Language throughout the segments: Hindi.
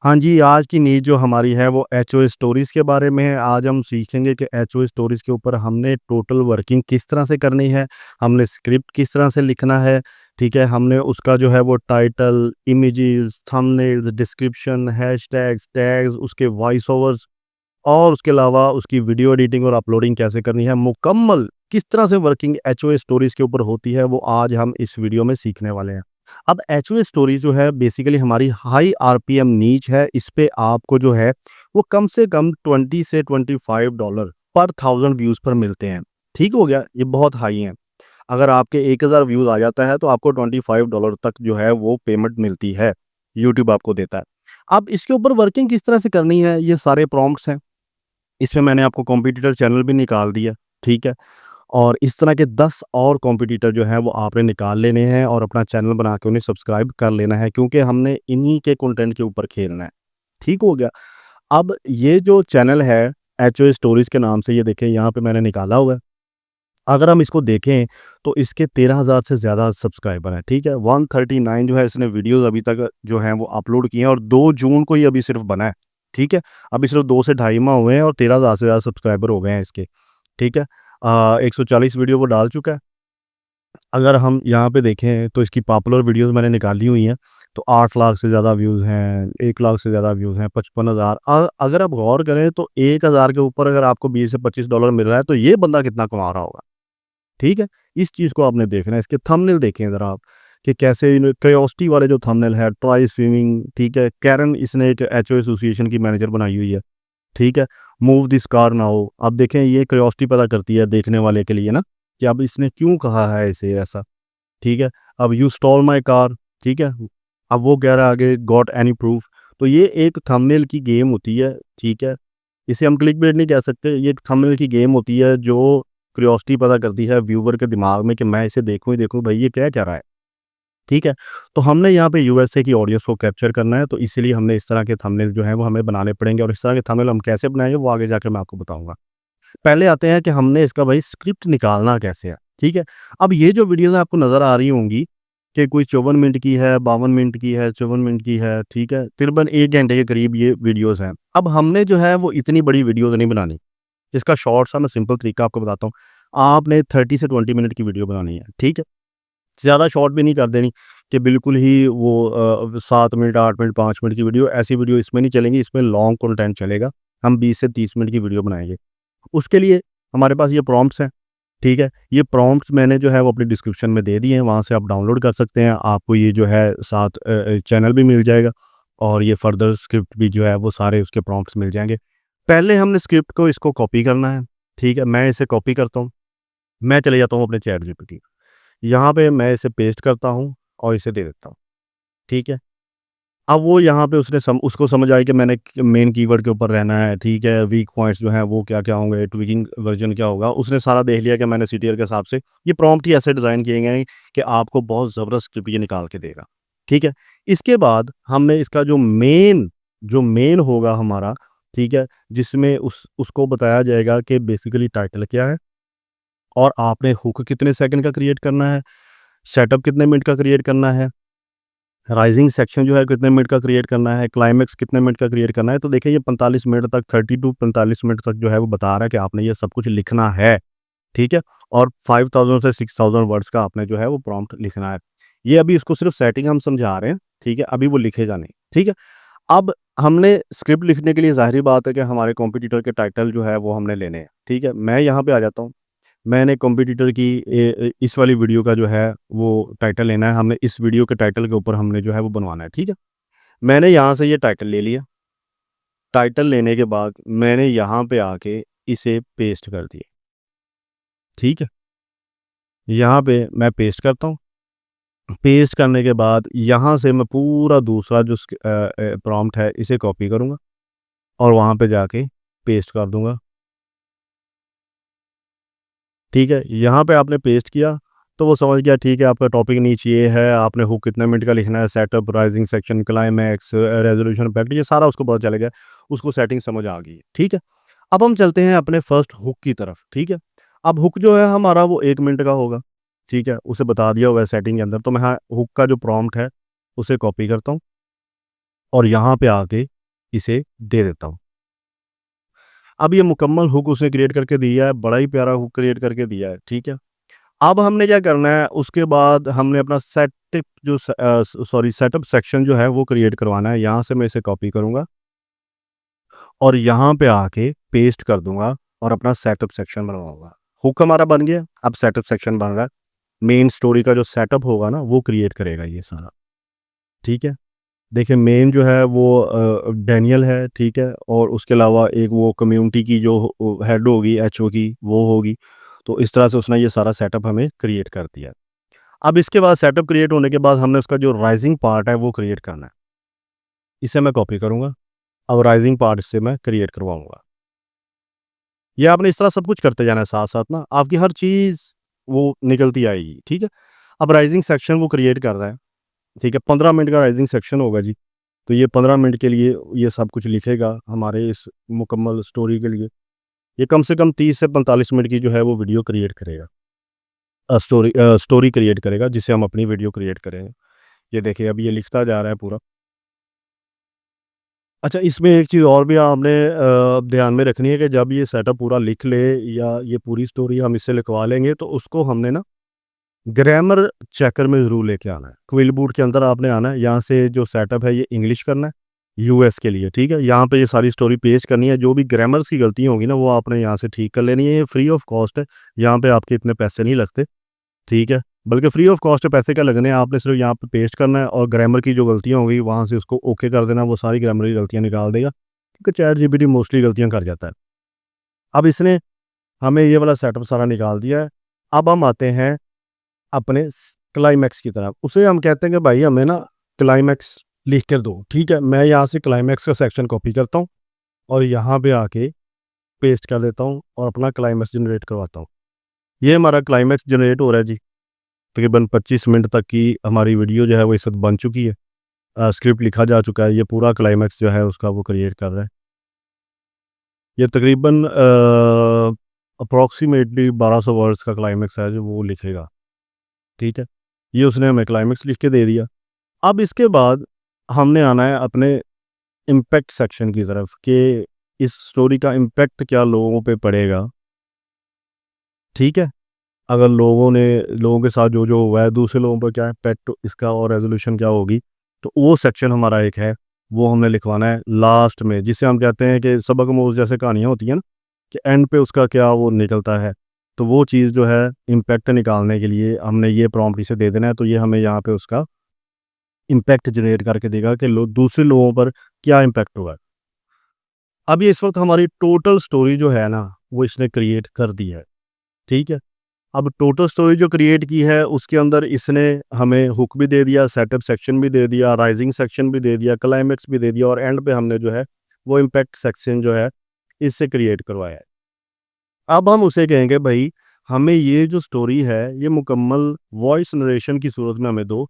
हाँ जी, आज की नीड जो हमारी है वो एचओए स्टोरीज़ के बारे में है। आज हम सीखेंगे कि एचओए स्टोरीज़ के ऊपर हमने टोटल वर्किंग किस तरह से करनी है, हमने स्क्रिप्ट किस तरह से लिखना है, ठीक है? हमने उसका जो है वो title, images, thumbnails, description, hashtags, tags, उसके वॉइस ओवर्स और उसके अलावा उसकी वीडियो एडिटिंग और अपलोडिंग कैसे करनी है, मुकम्मल किस तरह से वर्किंग एचओए स्टोरीज़ के ऊपर होती है, वो आज हम इस वीडियो में सीखने वाले हैं। अब एचओए स्टोरीज़ जो है बेसिकली हमारी हाई आरपीएम नीच है, इस पे आपको जो है वो कम से कम 20 से $25 पर 1000 व्यूज़ पर मिलते हैं। ठीक हो गया? ये बहुत हाई है। अगर आपके 1000 व्यूज़ आ जाता है तो आपको $25 तक जो है वो पेमेंट मिलती है, यूट्यूब आपको देता है। अब इसके ऊपर वर्किंग किस तरह से करनी है, ये सारे प्रॉम्प्ट्स हैं। इसमें मैंने आपको कॉम्पिटिटर चैनल भी निकाल दिया, ठीक है? और इस तरह के 10 और कॉम्पिटिटर जो हैं वो आपने निकाल लेने हैं और अपना चैनल बना के उन्हें सब्सक्राइब कर लेना है क्योंकि हमने इन्हीं के कंटेंट के ऊपर खेलना है। ठीक हो गया? अब ये जो चैनल है एचओए स्टोरीज़ के नाम से ये देखें यहाँ पे मैंने निकाला हुआ है। अगर हम इसको देखें तो इसके 13,000 से ज़्यादा सब्सक्राइबर हैं, ठीक है? 139 जो है इसने वीडियोज़ अभी तक जो हैं वो अपलोड किए हैं और 2 जून को ये अभी सिर्फ़ बना है, ठीक है? अभी सिर्फ़ 2 से ढाई माह हुए हैं और 13,000 से ज़्यादा सब्सक्राइबर हो गए हैं इसके, ठीक है? 140 वीडियो वो डाल चुका है। अगर हम यहाँ पे देखें तो इसकी पॉपुलर वीडियोज़ मैंने निकाली हुई हैं, तो 8 लाख से ज़्यादा व्यूज़ हैं, 1 लाख से ज़्यादा व्यूज़ हैं, 55,000 अगर आप गौर करें तो 1000 के ऊपर अगर आपको 20 से $25 मिल रहा है, तो ये बंदा कितना कमा रहा होगा, ठीक है? इस चीज़ को आपने देखना है, इसके थंबनेल देखें ज़रा आप कि कैसे इन क्यूरियोसिटी वाले जो थंबनेल है, ट्राई स्विमिंग, ठीक है? कैरन इसने एक एचओए एसोसिएशन की मैनेजर बनाई हुई है, ठीक है? मूव दिस कार नाउ अब देखें ये क्यूरियोसिटी पैदा करती है देखने वाले के लिए ना, कि अब इसने क्यों कहा है इसे ऐसा? ठीक है? अब यू स्टॉल माय कार, ठीक है? अब वो कह रहा है आगे गॉट एनी प्रूफ? तो ये एक थंबनेल की गेम होती है, ठीक है? इसे हम क्लिकबेट नहीं कह सकते, ये एक थंबनेल की गेम होती है जो क्यूरियोसिटी पैदा करती है व्यूअर के दिमाग में कि मैं इसे देखूँ ही देखूँ भाई ये क्या रहा है, ठीक है? तो हमने यहाँ पे यूएसए की ऑडियंस को कैप्चर करना है, तो इसीलिए हमने इस तरह के थंबनेल जो हैं वो हमें बनाने पड़ेंगे और इस तरह के थंबनेल हम कैसे बनाएँगे वो आगे जाके मैं आपको बताऊँगा। पहले आते हैं कि हमने इसका भाई स्क्रिप्ट निकालना कैसे है, ठीक है? अब ये जो वीडियोज़ आपको नज़र आ रही होंगी कि कोई 54 मिनट की है, 52 मिनट की है, 54 मिनट की है, ठीक है? तकरीबन 1 घंटे के करीब ये वीडियोज़ हैं। अब हमने जो है वो इतनी बड़ी वीडियोज़ नहीं बनानी। इसका शॉर्ट सा मैं सिंपल तरीका आपको बताता हूँ। आपने 30 से 20 मिनट की वीडियो बनानी है, ठीक है? ज़्यादा शॉर्ट भी नहीं कर देनी कि बिल्कुल ही वो 7 मिनट, 8 मिनट, 5 मिनट की वीडियो, ऐसी वीडियो इसमें नहीं चलेंगी, इसमें लॉन्ग कंटेंट चलेगा। हम 20 से 30 मिनट की वीडियो बनाएँगे। उसके लिए हमारे पास ये प्रॉम्प्ट्स हैं, ठीक है? ये प्रॉम्प्ट्स मैंने जो है वो अपनी डिस्क्रिप्शन में दे दिए हैं, वहाँ से आप डाउनलोड कर सकते हैं। आपको ये जो है साथ चैनल भी मिल जाएगा और ये फर्दर स्क्रिप्ट भी जो है वो सारे उसके प्रॉम्प्ट्स मिल जाएँगे। पहले हमने स्क्रिप्ट को इसको कॉपी करना है, ठीक है? मैं इसे कॉपी करता हूँ, मैं चले जाता हूँ अपने चैट जीपीटी। यहाँ पे मैं इसे पेस्ट करता हूँ और इसे दे देता हूँ, ठीक है? अब वो यहाँ पे उसको समझ आई कि मैंने मेन कीवर्ड के ऊपर रहना है, ठीक है? वीक पॉइंट्स जो हैं वो क्या-क्या होंगे, ट्विकिंग वर्ज़न क्या होगा, उसने सारा देख लिया कि मैंने सीटीआर के हिसाब से ये प्रॉम्प्ट ही ऐसे डिज़ाइन किए गए हैं कि आपको बहुत ज़बरदस्त स्क्रिप्ट ये निकाल के देगा, ठीक है? इसके बाद हमने इसका जो मेन होगा हमारा, ठीक है? जिसमें उसको बताया जाएगा कि बेसिकली टाइटल क्या है और आपने हुक कितने सेकंड का क्रिएट करना है, सेटअप कितने मिनट का क्रिएट करना है, राइजिंग सेक्शन जो है कितने मिनट का क्रिएट करना है, क्लाइमेक्स कितने मिनट का क्रिएट करना है। तो देखिए ये 45 मिनट तक 30 टू 45 मिनट तक जो है वो बता रहा है कि आपने ये सब कुछ लिखना है, ठीक है? और 5000 से 6000 वर्ड्स का आपने जो है वो प्रॉम्प्ट लिखना है। ये अभी इसको सिर्फ़ सेटिंग हम समझा रहे हैं, ठीक है? अभी वो लिखेगा नहीं, ठीक है? अब हमने स्क्रिप्ट लिखने के लिए ज़ाहिर-सी बात है कि हमारे कॉम्पिटिटर के टाइटल जो है वो हमने लेने हैं, ठीक है? मैं यहाँ पे आ जाता हूँ। मैंने कॉम्पिटिटर की इस वाली वीडियो का जो है वो टाइटल लेना है, हमने इस वीडियो के टाइटल के ऊपर हमने जो है वो बनवाना है, ठीक है? मैंने यहाँ से ये टाइटल ले लिया, टाइटल लेने के बाद मैंने यहाँ पे आके इसे पेस्ट कर दिया, ठीक है? यहाँ पे मैं पेस्ट करता हूँ, पेस्ट करने के बाद यहाँ से मैं पूरा दूसरा जो प्रॉम्प्ट है इसे कॉपी करूँगा और वहाँ पे जाके पेस्ट कर दूँगा, ठीक है? यहाँ पे आपने पेस्ट किया, तो वो समझ गया ठीक है आपका टॉपिक नीचे ये है, आपने हुक कितने मिनट का लिखना है, setup, rising section, climax, resolution, impact ये सारा उसको पता चल गया, उसको सेटिंग समझ आ गई है, ठीक है? अब हम चलते हैं अपने फर्स्ट हुक की तरफ, ठीक है? अब हुक जो है हमारा वो 1 मिनट का होगा, ठीक है? उसे बता दिया हुआ है सेटिंग के अंदर, तो मैं हाँ, हुक का जो प्रॉम्प्ट है, उसे कॉपी करता हूँ और यहाँ पे आके इसे दे देता हूँ। अब ये मुकम्मल हुक उसने क्रिएट करके दिया है, बड़ा ही प्यारा हुक क्रिएट करके दिया है, ठीक है। अब हमने क्या करना है, उसके बाद हमने अपना सेटअप सेक्शन जो है वो क्रिएट करवाना है। यहाँ से मैं इसे कॉपी करूँगा और यहाँ पे आके पेस्ट कर दूँगा और अपना सेटअप सेक्शन बनवाऊँगा। हुक हमारा बन गया, अब सेटअप सेक्शन बन रहा है। मेन स्टोरी का जो सेटअप होगा ना, वो क्रिएट करेगा ये सारा, ठीक है। देखिए मेन जो है वो डैनियल है, ठीक है, और उसके अलावा एक वो कम्युनिटी की जो हेड होगी एचओ की, वो होगी। तो इस तरह से उसने ये सारा सेटअप हमें क्रिएट कर दिया। अब इसके बाद सेटअप क्रिएट होने के बाद हमने उसका जो राइजिंग पार्ट है वो क्रिएट करना है। इसे मैं कॉपी करूँगा, अब राइजिंग पार्ट इससे मैं क्रिएट करवाऊँगा। ये आपने इस तरह सब कुछ करते जाना है साथ-साथ ना, आपकी हर चीज़ वो निकलती आएगी, ठीक है। अब राइजिंग सेक्शन वो क्रिएट कर रहा है, ठीक है, 15 मिनट का राइजिंग सेक्शन होगा जी। तो ये 15 मिनट के लिए ये सब कुछ लिखेगा हमारे इस मुकम्मल स्टोरी के लिए। ये कम से कम 30 से 45 मिनट की जो है वो वीडियो क्रिएट करेगा। स्टोरी क्रिएट करेगा जिससे हम अपनी वीडियो क्रिएट करेंगे। ये देखिए अब ये लिखता जा रहा है पूरा। अच्छा, इसमें एक चीज़ और भी आपने ध्यान में रखनी है कि जब ये सेटअप पूरा लिख ले या ये पूरी स्टोरी हम इससे लिखवा लेंगे तो उसको हमने ना ग्रामर चेकर में ज़रूर लेके आना है। क्विल बूट के अंदर आपने आना है, यहाँ से जो सेटअप है ये इंग्लिश करना है, यूएस के लिए, ठीक है? यहाँ पे ये सारी स्टोरी पेस्ट करनी है, जो भी ग्रामर्स की गलतियाँ होंगी ना वो आपने यहाँ से ठीक कर लेनी है, ये फ्री ऑफ कॉस्ट है, यहाँ पे आपके इतने पैसे नहीं लगते, ठीक है? बल्कि फ्री ऑफ कॉस्ट है, पैसे क्या लगने हैं, आपने सिर्फ यहाँ पे पेस्ट करना है और ग्रामर की जो गलतियाँ होंगी वहाँ से उसको ओके कर देना, वो सारी ग्रामर की गलतियाँ निकाल देगा, क्योंकि चैट जीपीटी मोस्टली गलतियाँ कर जाता है। अब इसने हमें ये वाला सेटअप सारा निकाल दिया है, अब हम आते हैं अपने क्लाइमैक्स की तरफ। उसे हम कहते हैं कि भाई हमें ना क्लाइमैक्स लिख कर दो, ठीक है। मैं यहाँ से क्लाइमैक्स का सेक्शन कॉपी करता हूँ और यहाँ पे आके पेस्ट कर देता हूँ और अपना क्लाइमैक्स जनरेट करवाता हूँ। ये हमारा क्लाइमैक्स जनरेट हो रहा है जी। तकरीबन 25 मिनट तक की हमारी वीडियो जो है वो इस वक्त बन चुकी है। स्क्रिप्ट लिखा जा चुका है, ये पूरा क्लाइमैक्स जो है उसका वो क्रिएट कर रहा है। ये तकरीबन अप्रॉक्सीमेटली 1200 वर्ड्स का क्लाइमैक्स है जो वो लिखेगा, ठीक है। ये उसने हमें क्लाइमैक्स लिख के दे दिया। अब इसके बाद हमने आना है अपने इम्पैक्ट सेक्शन की तरफ कि इस स्टोरी का इम्पैक्ट क्या लोगों पे पड़ेगा, ठीक है। अगर लोगों के साथ जो जो हुआ है दूसरे लोगों पर क्या इम्पैक्ट इसका और रेजोल्यूशन क्या होगी, तो वो सेक्शन हमारा एक है, वो हमने लिखवाना है लास्ट में, जिसे हम कहते हैं कि सबक मोज़ जैसे कहानियाँ होती हैं ना, कि एंड पे उसका क्या वो निकलता है। तो वो चीज़ जो है इम्पैक्ट निकालने के लिए हमने ये प्रॉम्प्ट इसे दे देना है, तो ये हमें यहाँ पे उसका इम्पैक्ट जनरेट करके देगा कि दूसरे लोगों पर क्या इम्पैक्ट होगा। अब ये इस वक्त हमारी टोटल स्टोरी जो है ना वो इसने क्रिएट कर दी है, ठीक है। अब टोटल स्टोरी जो क्रिएट की है उसके अंदर इसने हमें हुक भी दे दिया, सेटअप सेक्शन भी दे दिया, राइजिंग सेक्शन भी दे दिया, क्लाइमैक्स भी दे दिया और एंड पे हमने जो है वो इम्पैक्ट सेक्शन जो है इससे क्रिएट करवाया है। अब हम उसे कहेंगे भाई हमें ये जो स्टोरी है ये मुकम्मल वॉइस नरेशन की सूरत में हमें दो।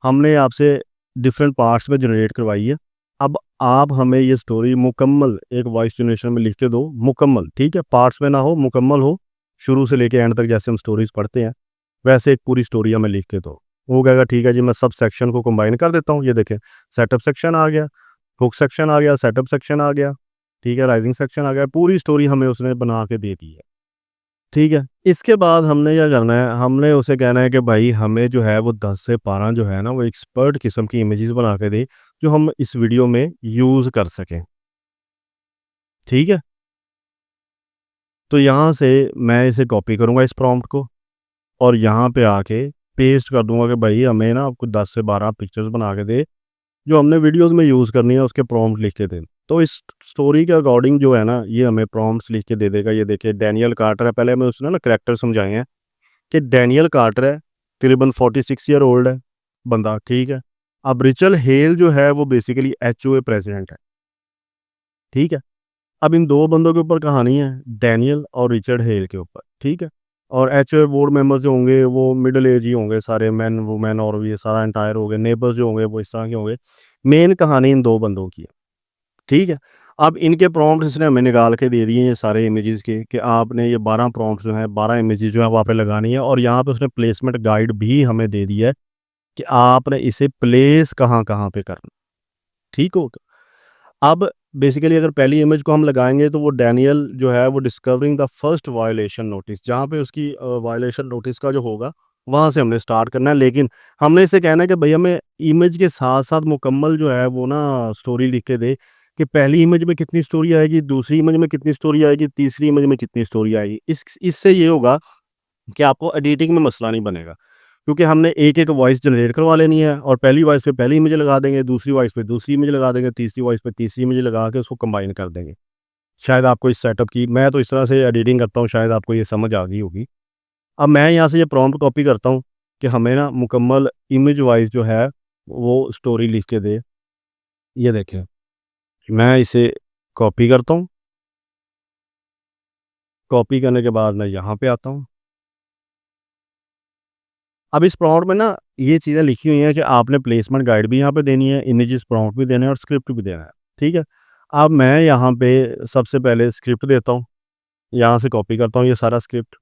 हमने आपसे डिफरेंट पार्ट्स में जनरेट करवाई है। अब आप हमें ये स्टोरी मुकम्मल एक वॉइस जनरेशन में लिख के दो, मुकम्मल, ठीक है? पार्ट्स में ना हो, मुकम्मल हो, शुरू से लेके एंड तक जैसे हम स्टोरीज़ पढ़ते हैं, वैसे एक पूरी स्टोरी हमें लिख के दो। वो कहेगा ठीक है जी, मैं सब सेक्शन को कंबाइन कर देता हूँ। ये देखें सेटअप सेक्शन आ गया, हुक सेक्शन आ गया, सेटअप सेक्शन आ गया, ठीक है, राइजिंग सेक्शन आ गया, पूरी स्टोरी हमें उसने बना के दे दी है। ठीक है, इसके बाद हमने क्या करना है, हमने उसे कहना है कि भाई हमें जो है वो 10 से 12 जो है ना वो एक्सपर्ट किस्म की इमेजेस बना के दे, जो हम इस वीडियो में यूज़ कर सकें। ठीक है? तो यहाँ से मैं इसे कॉपी करूँगा इस प्रॉम्प्ट को और यहाँ पे आके पेस्ट कर दूँगा कि भाई हमें ना कुछ 10 से 12 पिक्चर्स बना के दे, जो हमने वीडियोज़ में यूज़ करनी है उसके प्रॉम्प्ट लिख के दे। तो इस स्टोरी के अकॉर्डिंग जो है ना, ये हमें प्रॉम्प्ट्स लिख के दे देगा। ये देखिए डैनियल कार्टर है, पहले हमें उसने ना कैरेक्टर समझाए हैं। कि डैनियल कार्टर है, तकरीबन 46 ईयर ओल्ड है बंदा, ठीक है। अब रिचल हेल जो है वो बेसिकली एचओए प्रेसिडेंट है, ठीक है। अब इन 2 बंदों के ऊपर कहानी है, डैनियल और रिचर्ड हेल के ऊपर, ठीक है। और एचओए बोर्ड मेंबर्स जो होंगे वो मिडल एज ही होंगे सारे, मेन, वुमेन और ये सारा एंटायर हो गए, नेबर्स जो होंगे वो इस तरह के होंगे। मेन कहानी इन 2 बंदों की है, ठीक है। अब इनके प्रॉम्प्ट इसने हमें निकाल के दे दिए हैं ये सारे इमेजेस के कि आपने ये 12 प्रॉम्प्ट्स जो हैं, 12 इमेजेस जो है वहाँ पे लगानी है और यहाँ पे उसने प्लेसमेंट गाइड भी हमें दे दिया है कि आपने इसे प्लेस कहाँ-कहाँ पे करना, ठीक हो? अब बेसिकली अगर पहली इमेज को हम लगाएँगे तो वो डैनियल जो है वो discovering the first violation notice, जहाँ पे उसकी वायलेशन नोटिस का जो होगा, वहाँ से हमने स्टार्ट करना है। लेकिन हमने इससे कहना है कि भई हमें इमेज के साथ-साथ मुकम्मल जो है वो ना स्टोरी लिख के दे, कि पहली इमेज में कितनी स्टोरी आएगी, दूसरी इमेज में कितनी स्टोरी आएगी, तीसरी इमेज में कितनी स्टोरी आएगी। इससे ये होगा कि आपको एडिटिंग में मसला नहीं बनेगा। क्योंकि हमने एक-एक वॉइस जनरेट करवा लेनी है और पहली वॉइस पे पहली इमेज लगा देंगे, दूसरी वॉइस पे दूसरी इमेज लगा देंगे, तीसरी वॉइस पे तीसरी इमेज लगा के उसको कंबाइन कर देंगे। शायद आपको इस सेटअप की मैं तो इस तरह से एडिटिंग करता हूँ, शायद आपको ये समझ आ गई होगी। अब मैं यहाँ से ये प्रॉम्प्ट कॉपी करता हूँ कि हमें ना मुकम्मल इमेज वाइज़ जो है वो स्टोरी लिख के दे। ये देखें, मैं इसे कॉपी करता हूँ, कॉपी करने के बाद मैं यहाँ पे आता हूँ। अब इस प्रॉम्प्ट में ना ये चीज़ें लिखी हुई हैं कि आपने प्लेसमेंट गाइड भी यहाँ पे देनी है, इमेजेस प्रॉम्प्ट भी देना है और स्क्रिप्ट भी देना है, ठीक है? अब मैं यहाँ पे सबसे पहले स्क्रिप्ट देता हूँ, यहाँ से कॉपी करता हूँ ये सारा स्क्रिप्ट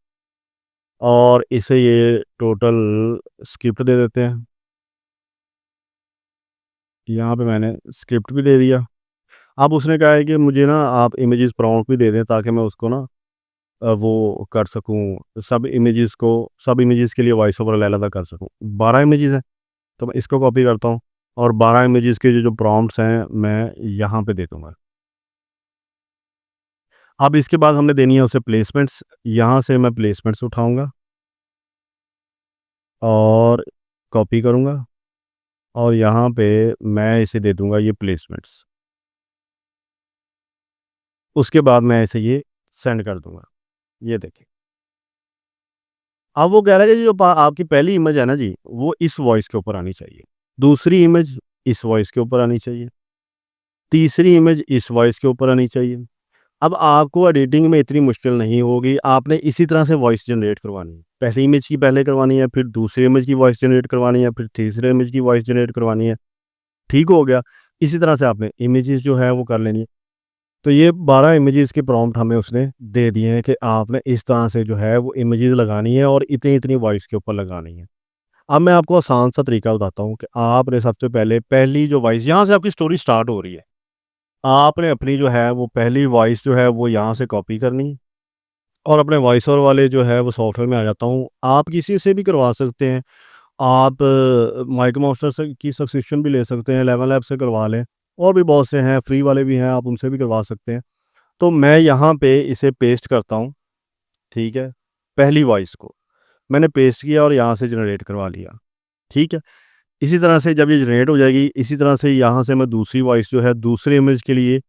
और इसे ये टोटल स्क्रिप्ट दे देते हैं। यहाँ पे मैंने स्क्रिप्ट भी दे दिया। अब उसने कहा है कि मुझे ना आप इमेजेस प्रॉम्प्ट भी दे दें ताकि मैं उसको ना वो कर सकूँ, सब इमेजेस के लिए वॉइस ओवर अलग-अलग कर सकूँ। 12 इमेजेस हैं। तो मैं इसको कॉपी करता हूँ और 12 इमेजेस के जो प्रॉम्प्ट्स हैं मैं यहाँ पे दे दूँगा। अब इसके बाद हमने देनी है उसे प्लेसमेंट्स, यहाँ से मैं प्लेसमेंट्स उठाऊँगा और कॉपी करूँगा और यहाँ पे मैं इसे दे दूँगा ये प्लेसमेंट्स। उसके बाद मैं इसे ये सेंड कर दूँगा। ये देखिए। अब वो कह रहा है कि जो आपकी पहली इमेज है ना जी, वो इस वॉइस के ऊपर आनी चाहिए। दूसरी इमेज इस वॉइस के ऊपर आनी चाहिए। तीसरी इमेज इस वॉइस के ऊपर आनी चाहिए। अब आपको एडिटिंग में इतनी मुश्किल नहीं होगी, आपने इसी तरह से वॉइस जनरेट करवानी है। पहली इमेज की पहले करवानी है, फिर दूसरी इमेज की वॉइस जनरेट करवानी है, फिर तीसरे इमेज की वॉइस जनरेट करवानी है, ठीक हो गया? इसी तरह से आपने इमेजेस जो है वो कर लेनी है। तो ये 12 इमेजेस के प्रॉम्प्ट हमें उसने दे दिए हैं कि आपने इस तरह से जो है वो इमेजेस लगानी है और इतनी-इतनी वॉइस के ऊपर लगानी है। अब मैं आपको आसान सा तरीका बताता हूँ कि आपने सबसे पहले पहली जो वॉइस यहाँ से आपकी स्टोरी स्टार्ट हो रही है। आपने अपनी जो है वो पहली वॉइस जो है वो यहाँ से कॉपी करनी है और अपने वॉइस ओवर वाले जो है वो सॉफ्टवेयर में आ जाता हूँ। आप किसी से भी करवा सकते हैं। आप माइक्रोमॉन्स्टर से की सब्सक्रिप्शन भी ले सकते हैं, लेवल ऐप से करवा लें और भी बहुत से हैं, फ्री वाले भी हैं, आप उनसे भी करवा सकते हैं। तो मैं यहाँ पे इसे पेस्ट करता हूँ, ठीक है? पहली वॉइस को मैंने पेस्ट किया और यहाँ से जनरेट करवा लिया, ठीक है? इसी तरह से जब ये जनरेट हो जाएगी, इसी तरह से यहाँ से मैं दूसरी वॉइस जो है दूसरे इमेज के लिए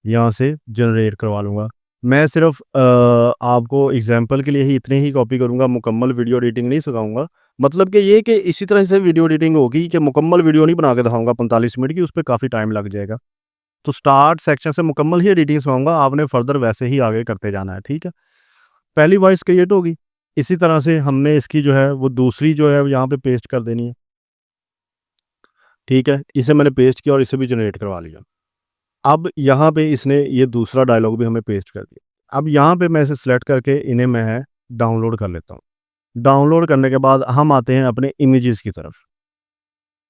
यहाँ से जनरेट करवा लूँगा। मैं सिर्फ़ आपको एग्ज़ाम्पल के लिए ही इतने ही कॉपी करूँगा, मुकम्मल वीडियो एडिटिंग नहीं सिखाऊँगा। मतलब कि ये कि इसी तरह से वीडियो एडिटिंग होगी कि मुकम्मल वीडियो नहीं बना के दिखाऊँगा 45 मिनट की, उस पे काफ़ी टाइम लग जाएगा। तो स्टार्ट सेक्शन से मुकम्मल ही एडिटिंग सिखाऊँगा, आपने फर्दर वैसे ही आगे करते जाना है, ठीक है? पहली वॉइस क्रिएट होगी, इसी तरह से हमने इसकी जो है वो दूसरी जो है यहाँ पे पेस्ट कर देनी है, ठीक है? इसे मैंने पेस्ट किया और इसे भी जनरेट करवा लिया। अब यहाँ पे इसने ये दूसरा डायलॉग भी हमें पेस्ट कर दिया। अब यहाँ पे मैं इसे सेलेक्ट करके इन्हें मैं डाउनलोड कर लेता हूँ। डाउनलोड करने के बाद हम आते हैं अपने इमेजेस की तरफ,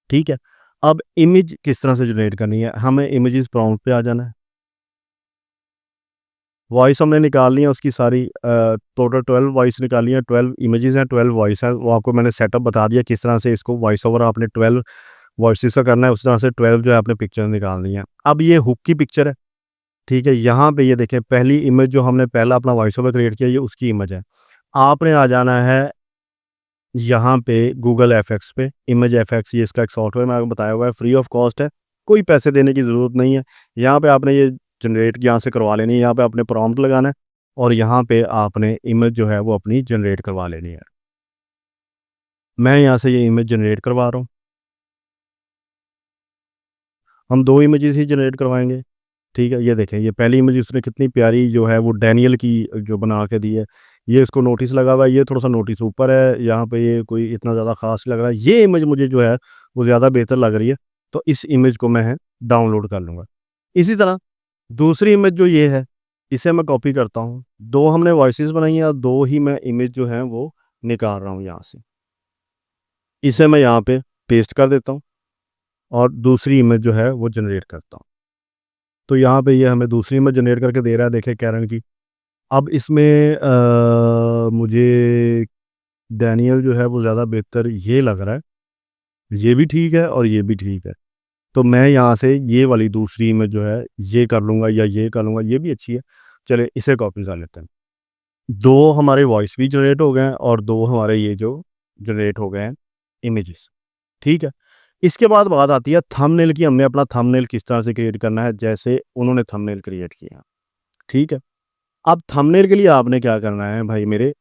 ठीक है? अब इमेज किस तरह से जनरेट करनी है, हमें इमेजेस प्रॉम्प्ट पे आ जाना है। वॉइस हमने निकालनी है उसकी सारी टोटल 12 वॉइस निकालनी है, 12 इमेजेस हैं, 12 वॉइस है। वो आपको मैंने सेटअप बता दिया किस तरह से इसको वॉइस ओवर आपने 12 वॉइसेस का करना है, उस तरह से 12 जो है आपने पिक्चर निकालनी है। अब ये हुक की पिक्चर है। ठीक है, यहाँ पे ये देखें पहली इमेज जो हमने पहला अपना वॉइस ओवर क्रिएट किया ये उसकी इमेज है। आपने आ जाना है यहाँ पे गूगल एफएक्स पे, इमेज एफएक्स ये इसका एक सॉफ्टवेयर मैंने आपको बताया हुआ है, फ्री ऑफ कॉस्ट है, कोई पैसे देने की ज़रूरत नहीं है। यहाँ पे आपने ये जनरेट यहाँ से करवा लेनी है, यहाँ पे आपने प्रॉम्प्ट लगाना है और यहाँ पे आपने इमेज जो है वो अपनी जनरेट करवा लेनी है। मैं यहाँ से ये इमेज जनरेट करवा रहा हूँ, हम 2 इमेजेस ही जनरेट करवाएँगे। ठीक है, ये देखें ये पहली इमेज उसने कितनी प्यारी जो है वो डैनियल की जो बना के दी है। ये इसको नोटिस लगा हुआ है, ये थोड़ा-सा नोटिस ऊपर है, यहाँ पे ये कोई इतना ज़्यादा ख़ास लग रहा है। ये इमेज मुझे जो है वो ज़्यादा बेहतर लग रही है, तो इस इमेज को मैं डाउनलोड कर लूँगा। इसी तरह दूसरी इमेज जो ये है, इसे मैं कॉपी करता हूँ। 2 हमने वॉइसेस बनाई हैं और 2 ही मैं इमेज जो है वो निकाल रहा हूँ यहाँ से। इसे मैं यहाँ पे पेस्ट कर देता हूँ और दूसरी इमेज जो है वो जनरेट करता हूँ। तो यहाँ पे ये हमें दूसरी इमेज जनरेट करके दे रहा है, देखें कैरन की। अब इसमें मुझे डैनियल जो है वो ज़्यादा बेहतर ये लग रहा है। ये भी ठीक है और ये भी ठीक है। तो मैं यहाँ से ये वाली दूसरी इमेज जो है ये कर लूँगा या ये कर लूँगा, ये भी अच्छी है। चलिए इसे कॉपी कर लेते हैं। 2 हमारे वॉइस भी जनरेट हो गए हैं और 2 हमारे ये जो जनरेट हो गए हैं इमेजेस, ठीक है। इसके बाद बात आती है थंबनेल की। हमने अपना थंबनेल किस तरह से क्रिएट करना है, जैसे उन्होंने थंबनेल क्रिएट किया, ठीक है। अब थंबनेल के लिए आपने क्या करना है भाई मेरे,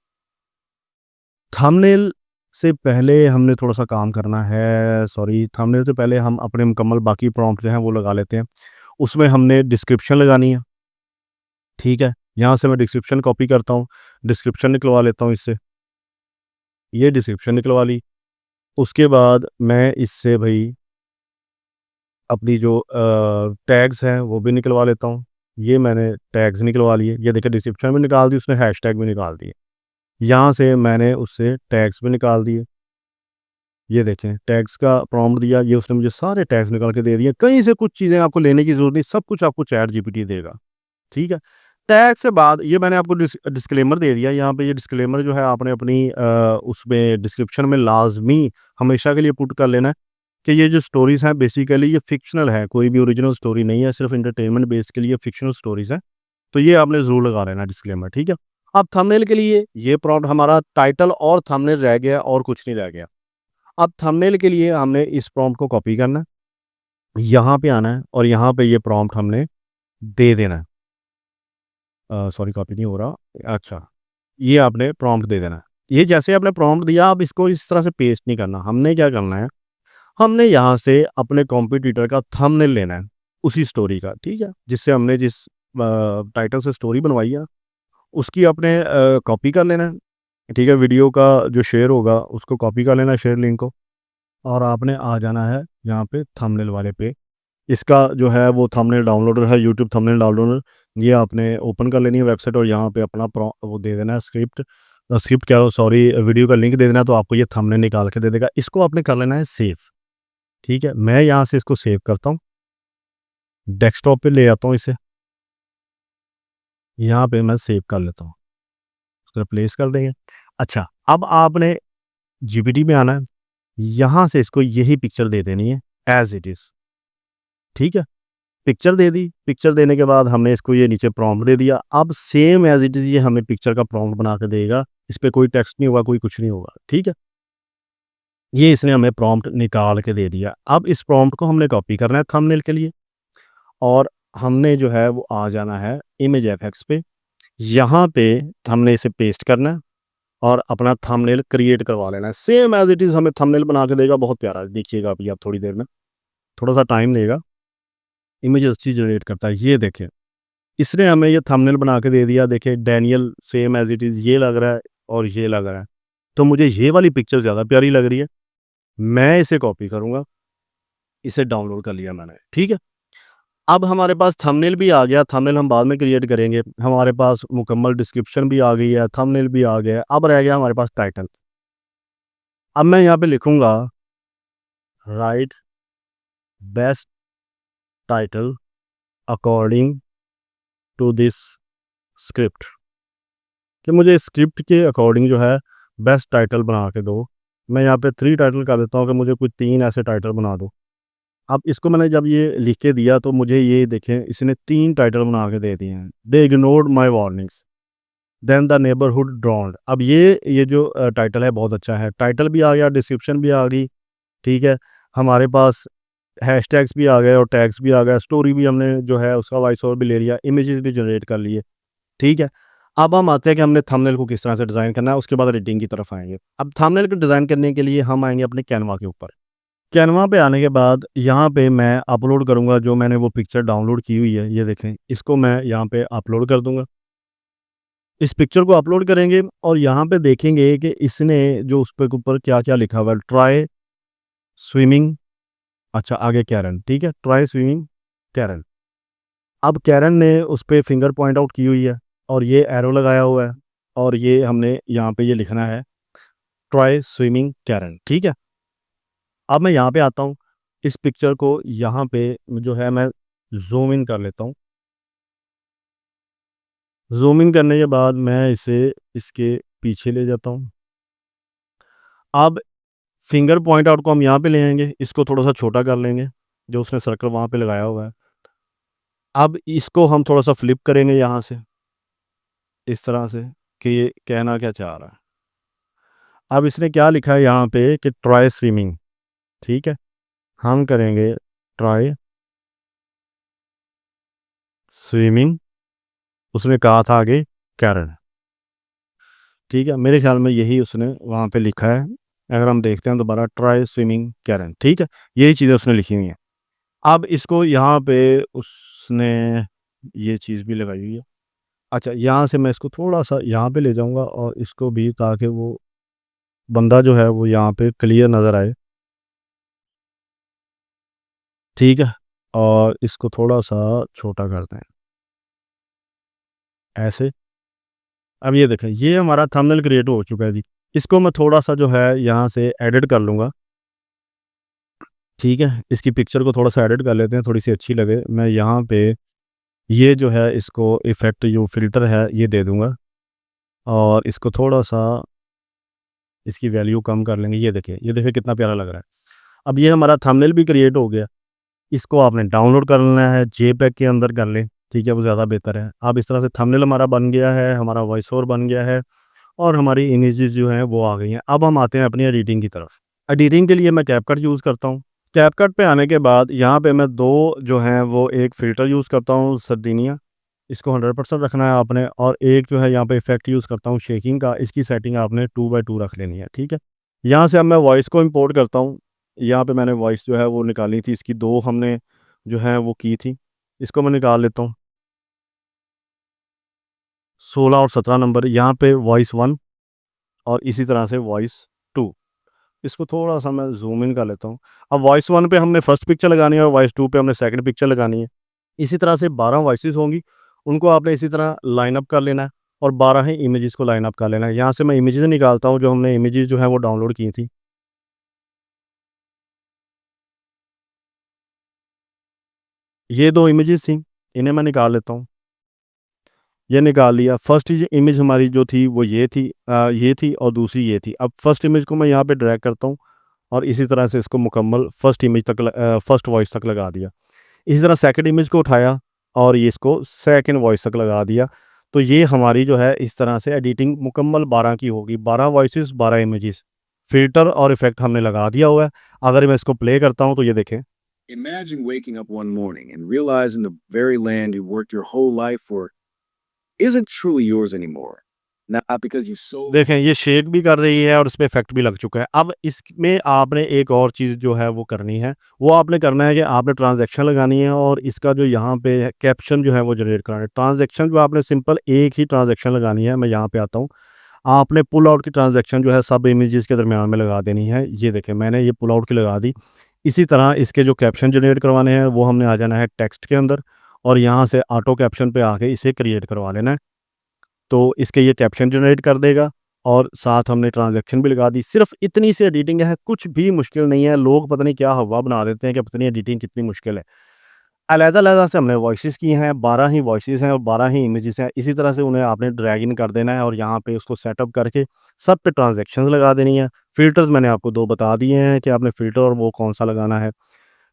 थंबनेल से पहले हमने थोड़ा-सा काम करना है, सॉरी, थंबनेल से पहले हम अपने मुकम्मल बाकी प्रॉम्प्ट जो हैं वो लगा लेते हैं। उसमें हमने डिस्क्रिप्शन लगानी है, ठीक है। यहाँ से मैं डिस्क्रिप्शन कॉपी करता हूँ, डिस्क्रिप्शन निकलवा लेता हूँ इससे। ये डिस्क्रिप्शन निकलवा ली। उसके बाद मैं इससे भई अपनी जो टैग्स हैं वो भी निकलवा लेता हूँ। ये मैंने टैग्स निकलवा लिए। ये देखिए डिस्क्रिप्शन भी निकाल दी उसने, हैशटैग भी निकाल दिए। यहाँ से मैंने उससे टैग्स भी निकाल दिए। ये देखें टैग्स का प्रॉम्प्ट दिया, ये उसने मुझे सारे टैग्स निकाल के दे दिए। कहीं से कुछ चीज़ें आपको लेने की ज़रूरत नहीं, सब कुछ आपको चैट जीपीटी देगा, ठीक है। टैग से बाद ये मैंने आपको डिस्क्लेमर दे दिया। यहाँ पे ये डिस्क्लेमर जो है आपने अपनी उसमें डिस्क्रिप्शन में लाज़मी हमेशा के लिए पुट कर लेना है कि ये जो स्टोरीज़ हैं बेसिकली ये फ़िक्शनल है, कोई भी ओरिजिनल स्टोरी नहीं है, सिर्फ़ एंटरटेनमेंट बेस के लिए फ़िक्शनल स्टोरीज़ हैं। तो ये आपने ज़रूर लगा लेना डिस्क्लेमर, ठीक है। अब थंबनेल के लिए ये प्रॉम्प्ट हमारा टाइटल और थंबनेल रह गया और कुछ नहीं रह गया। अब थंबनेल के लिए हमने इस प्रॉम्प्ट को कॉपी करना है, यहाँ पे आना है और यहाँ पे ये प्रॉम्प्ट हमने दे देना है। सॉरी कॉपी नहीं हो रहा, अच्छा, ये आपने प्रॉम्प्ट दे देना है। ये जैसे आपने प्रॉम्प्ट दिया, अब इसको इस तरह से पेस्ट नहीं करना। हमने क्या करना है, हमने यहाँ से अपने कॉम्पिटिटर का थंबनेल लेना है, उसी स्टोरी का, ठीक है? जिससे हमने जिस टाइटल से स्टोरी बनवाई है, उसकी आपने कॉपी कर लेना है, ठीक है? वीडियो का जो शेयर होगा, उसको कॉपी कर लेना है शेयर लिंक को और आपने आ जाना है यहाँ पे थंबनेल वाले पे। इसका जो है वो थंबनेल डाउनलोडर है, यूट्यूब थंबनेल डाउनलोडर, ये आपने ओपन कर लेनी है वेबसाइट और यहाँ पे अपना वो दे देना है स्क्रिप्ट, स्क्रिप्ट कह रहा हूँ सॉरी, वीडियो का लिंक दे देना है, तो आपको ये थंबनेल निकाल के दे देगा। इसको आपने कर लेना है सेव, ठीक है? मैं यहाँ से इसको सेव करता हूँ, डेस्कटॉप पे ले आता हूँ इसे, यहाँ पे मैं सेव कर लेता हूँ, उसको रिप्लेस कर देंगे। अच्छा, अब आपने जीपीटी में आना है, यहाँ से इसको यही पिक्चर दे देनी है एज़ इट इज़, ठीक है? पिक्चर दे दी, पिक्चर देने के बाद हमने इसको ये नीचे प्रॉम्प्ट दे दिया। अब सेम एज़ इट इज़ ये हमें पिक्चर का प्रॉम्प्ट बना के देगा। इस पे कोई टेक्स्ट नहीं होगा, कोई कुछ नहीं होगा, ठीक है? ये इसने हमें प्रॉम्प्ट निकाल के दे दिया। अब इस प्रॉम्प्ट को हमने कॉपी करना है थंबनेल के लिए और हमने जो है वो आ जाना है इमेज एफएक्स पे। यहाँ पे हमने इसे पेस्ट करना है और अपना थंबनेल क्रिएट करवा लेना है। सेम एज़ इट इज़ हमें थंबनेल बना के देगा, बहुत प्यारा। देखिएगा अभी आप थोड़ी देर में, थोड़ा-सा टाइम लेगा, इमेज अच्छी जनरेट करता है। ये देखें। इसने हमें ये थंबनेल बना के दे दिया, देखिए Daniel same as it is ये लग रहा है और ये लग रहा है। तो मुझे ये वाली पिक्चर ज़्यादा प्यारी लग रही है। मैं इसे कॉपी करूँगा, इसे डाउनलोड कर लिया मैंने, ठीक है? अब हमारे पास थंबनेल भी आ गया, थंबनेल हम बाद में क्रिएट करेंगे। हमारे पास मुकम्मल डिस्क्रिप्शन भी आ गई है, थंबनेल भी आ गया है, अब रह गया हमारे पास टाइटल। अब मैं यहाँ पे लिखूँगा right best title according to this script, कि मुझे स्क्रिप्ट के अकॉर्डिंग जो है बेस्ट टाइटल बना के दो। मैं यहाँ पे 3 टाइटल कर देता हूँ कि मुझे कुछ 3 ऐसे टाइटल बना दो। अब इसको मैंने जब ये लिख के दिया तो मुझे ये देखें इसने 3 टाइटल बना के दे दिए हैं। They ignored my warnings, then the neighbourhood drowned. अब ये जो टाइटल है बहुत अच्छा है। टाइटल भी आ गया, डिस्क्रिप्शन भी आ गई, ठीक है? हमारे पास हैशटैग्स भी आ गए और टैग्स भी आ गए, स्टोरी भी हमने जो है उसका वॉइस ओवर भी ले लिया, इमेजेस भी जनरेट कर लिए, ठीक है। अब हम आते हैं कि हमने थंबनेल को किस तरह से डिज़ाइन करना है, उसके बाद एडिटिंग की तरफ आएँगे। अब थंबनेल को डिज़ाइन करने के लिए हम आएँगे अपने कैनवा के ऊपर। कैनवा पे आने के बाद यहाँ पे मैं अपलोड करूँगा जो मैंने वो पिक्चर डाउनलोड की हुई है, ये देखें, इसको मैं यहाँ पे अपलोड कर दूँगा। इस पिक्चर को अपलोड करेंगे और यहाँ पे देखेंगे कि इसने जो उस पे ऊपर क्या-क्या लिखा हुआ है, ट्राई स्विमिंग, अच्छा आगे कैरन, ठीक है? Try swimming Karen. अब कैरन ने उस पे फिंगर पॉइंट आउट की हुई है और ये एरो लगाया हुआ है और ये हमने यहाँ पे ये लिखना है ट्राई स्विमिंग कैरन, ठीक है? अब मैं यहाँ पे आता हूँ, इस पिक्चर को यहाँ पे जो है मैं ज़ूम इन कर लेता हूँ। ज़ूम इन करने के बाद मैं इसे इसके पीछे ले जाता हूँ। अब फिंगर पॉइंट आउट को हम यहाँ पे ले आएँगे, इसको थोड़ा-सा छोटा कर लेंगे, जो उसने सर्कल वहाँ पे लगाया हुआ है। अब इसको हम थोड़ा-सा फ्लिप करेंगे यहाँ से, इस तरह से कि ये कहना क्या चाह रहा है। अब इसने क्या लिखा है यहाँ पे कि ट्राई स्विमिंग, ठीक है? हम करेंगे ट्राई स्विमिंग, उसने कहा था आगे कैरन, ठीक है? मेरे ख़्याल में यही उसने वहाँ पे लिखा है। अगर हम देखते हैं दोबारा ट्राई स्विमिंग कैरन, ठीक है? यही चीज़ें उसने लिखी हुई हैं। अब इसको यहाँ पे उसने ये चीज़ भी लगाई हुई है। अच्छा, यहाँ से मैं इसको थोड़ा-सा यहाँ पे ले जाऊँगा और इसको भी, ताकि वो बंदा जो है वो यहाँ पे क्लियर नज़र आए, ठीक है? और इसको थोड़ा-सा छोटा कर दें, ऐसे। अब ये देखें, ये हमारा थंबनेल क्रिएट हो चुका है जी। इसको मैं थोड़ा-सा जो है यहाँ से एडिट कर लूँगा, ठीक है? इसकी पिक्चर को थोड़ा-सा एडिट कर लेते हैं, थोड़ी-सी अच्छी लगे। मैं यहाँ पे ये जो है इसको इफ़ेक्ट जो फ़िल्टर है ये दे दूँगा और इसको थोड़ा-सा इसकी वैल्यू कम कर लेंगे। ये देखिए कितना प्यारा लग रहा है। अब ये हमारा थंबनेल भी क्रिएट हो गया। इसको आपने डाउनलोड कर लेना है, जेपीईजी के अंदर कर लें, ठीक है? वो ज़्यादा बेहतर है। अब इस तरह से थंबनेल हमारा बन गया है, हमारा वॉइस ओवर बन गया है और हमारी इमेजेस जो हैं वो आ गई हैं। अब हम आते हैं अपनी एडिटिंग की तरफ। एडिटिंग के लिए मैं कैपकट यूज़ करता हूँ। कैपकट पे आने के बाद यहाँ पे मैं 2 जो हैं वो एक फ़िल्टर यूज़ करता हूँ सर्दिनिया, इसको 100% रखना है आपने, और एक जो है यहाँ पे इफ़ेक्ट यूज़ करता हूँ शेकिंग का, इसकी सेटिंग आपने 2/2 रख लेनी है, ठीक है? यहाँ से अब मैं वॉइस को इम्पोर्ट करता हूँ। यहाँ पे मैंने वॉइस जो है वो निकाली थी, इसकी 2 हमने जो है वो की थी। इसको मैं निकाल लेता हूँ। 16 और 17 नंबर यहाँ पे वॉइस 1 और इसी तरह से वॉइस 2। इसको थोड़ा-सा मैं ज़ूम इन कर लेता हूँ। अब वॉइस 1 पे हमने फर्स्ट पिक्चर लगानी है और वॉइस 2 पे हमने सेकंड पिक्चर लगानी है। इसी तरह से 12 वॉइसेज़ होंगी, उनको आपने इसी तरह लाइन अप कर लेना है और 12 ही इमेजेस को लाइन अप कर लेना है। यहाँ से मैं इमेजेस निकालता हूँ, जो हमने इमेजेस जो है वो डाउनलोड की थी। ये 2 इमेजेस थी, इन्हें मैं निकाल लेता हूँ। ये निकाल लिया। फर्स्ट इमेज हमारी जो थी वो ये थी और दूसरी ये थी। अब फर्स्ट इमेज को मैं यहाँ पे ड्रैग करता हूँ और इसी तरह से इसको मुकम्मल फर्स्ट वॉइस तक लगा दिया। इसी तरह सेकंड इमेज को उठाया और ये इसको सेकंड वॉइस तक लगा दिया। तो ये हमारी जो है इस तरह से एडिटिंग मुकम्मल 12 की होगी। 12 वॉइसेस, 12 इमेजेस। फ़िल्टर और इफ़ेक्ट हमने लगा दिया हुआ है। अगर मैं इसको प्ले करता हूँ तो ये देखें। Imagine waking up one morning and realizing the very land you worked your whole life for isn't truly yours anymore. Not because you sold देखें, ये शेक भी कर रही है और इसपे इफ़ेक्ट भी लग चुका है। अब इसमें आपने एक और चीज़ जो है वो करनी है, वो आपने करना है कि आपने ट्रांज़ैक्शन लगानी है और इसका जो यहाँ पे है कैप्शन जो है वो जनरेट कराना है। ट्रांज़ैक्शन जो आपने सिंपल एक ही ट्रांज़ैक्शन लगानी है, मैं यहाँ पे आता हूँ। आपने पुल आउट की ट्रांज़ैक्शन जो है सब इमेजेस के दरमियान में लगा देनी है। ये देखें, मैंने ये पुल आउट की लगा दी। इसी तरह इसके जो कैप्शन जनरेट करवाने हैं वो हमने आ जाना है टेक्स्ट के अंदर और यहाँ से ऑटो कैप्शन पे आके इसे क्रिएट करवा लेना है। तो इसके ये कैप्शन जनरेट कर देगा और साथ हमने ट्रांज़ैक्शन भी लगा दी। सिर्फ़ इतनी सी एडिटिंग है, कुछ भी मुश्किल नहीं है। लोग पता नहीं क्या हवा बना देते हैं कि पता नहीं एडिटिंग कितनी मुश्किल है। अलग-अलग से हमने वॉइसेस की हैं, 12 ही वॉइसेस हैं और 12 ही इमेजेस हैं। इसी तरह से उन्हें आपने ड्रैग इन कर देना है और यहाँ पे उसको सेटअप करके सब पे ट्रांज़ैक्शंस लगा देनी है। फ़िल्टर्स मैंने आपको 2 बता दिए हैं कि आपने फ़िल्टर और वो कौन-सा लगाना है,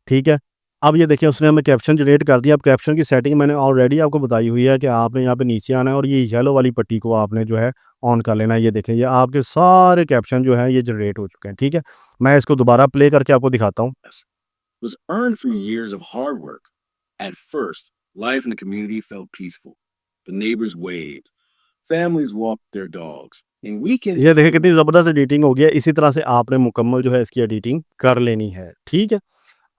ठीक है? अब ये देखिए, उसने हमें कैप्शन जनरेट कर दिया। अब कैप्शन की सेटिंग मैंने ऑलरेडी आपको बताई हुई है कि आपने यहाँ पे नीचे आना है और ये येलो वाली पट्टी को आपने जो है ऑन कर लेना है। ये देखें, ये आपके सारे कैप्शन जो हैं ये जनरेट हो चुके हैं, ठीक है? मैं इसको दोबारा प्ले करके आपको दिखाता हूँ। Was earned through years of hard work. At first, life in the community felt peaceful. The neighbors waved, families walked their dogs, and weekend ये देखिए कितनी ज़बरदस्त एडिटिंग हो गई है। इसी तरह से आपने मुकम्मल जो है इसकी एडिटिंग कर लेनी है, ठीक है?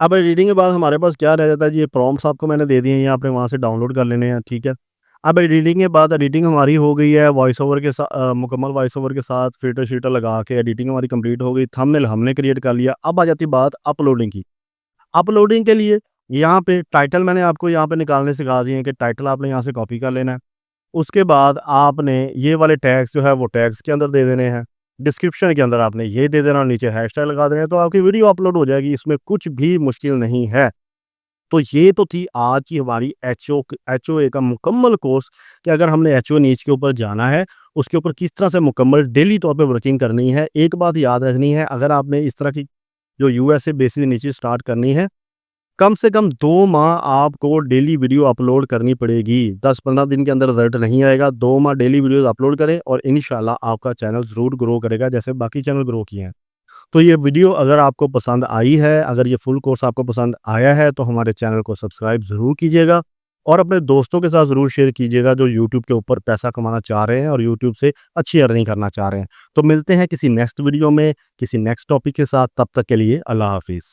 अब एडिटिंग के बाद हमारे पास क्या रह जाता है जी, ये प्रॉम्प्ट्स आपको मैंने दे दिए हैं, ये आपने वहाँ से डाउनलोड कर लेने हैं, ठीक है? अब एडिटिंग के बाद एडिटिंग हमारी हो गई है वॉइस ओवर के मुकम्मल वॉइस ओवर के साथ फ़िल्टर-शिल्टर लगा के एडिटिंग हमारी कंप्लीट हो गई, थंबनेल हमने क्रिएट कर लिया। अब आ जाती है बात अपलोडिंग की। अपलोडिंग के लिए यहाँ पे टाइटल मैंने आपको यहाँ पे निकालने सिखा दिए हैं कि टाइटल आपने यहाँ से कॉपी कर लेना है। उसके बाद आपने ये वाले टैग्स जो है वो टैग्स के अंदर दे देने हैं। डिस्क्रिप्शन के अंदर आपने ये दे देना और नीचे हैशटैग लगा देना है, तो आपकी वीडियो अपलोड हो जाएगी। इसमें कुछ भी मुश्किल नहीं है। तो ये तो थी आज की हमारी एचओए का मुकम्मल कोर्स कि अगर हमने एचओए नीच के ऊपर जाना है, उसके ऊपर किस तरह से मुकम्मल डेली तौर पे वर्किंग करनी है। एक बात याद रखनी है, अगर आपने इस तरह की जो यूएसए बेसिस नीचे स्टार्ट करनी है, कम से कम 2 माह आपको डेली वीडियो अपलोड करनी पड़ेगी। 10-15 दिन के अंदर रिज़ल्ट नहीं आएगा। 2 माह डेली वीडियोज़ अपलोड करें और इंशाल्लाह आपका चैनल ज़रूर ग्रो करेगा, जैसे बाकी चैनल ग्रो किए हैं। तो ये वीडियो अगर आपको पसंद आई है, अगर ये फुल कोर्स आपको पसंद आया है, तो हमारे चैनल को सब्सक्राइब ज़रूर कीजिएगा और अपने दोस्तों के साथ ज़रूर शेयर कीजिएगा, जो यूट्यूब के ऊपर पैसा कमाना चाह रहे हैं और यूट्यूब से अच्छी अर्निंग करना चाह रहे हैं। तो मिलते हैं किसी नेक्स्ट वीडियो में, किसी नेक्स्ट टॉपिक के साथ। तब तक के लिए अल्लाह हाफ़िज़।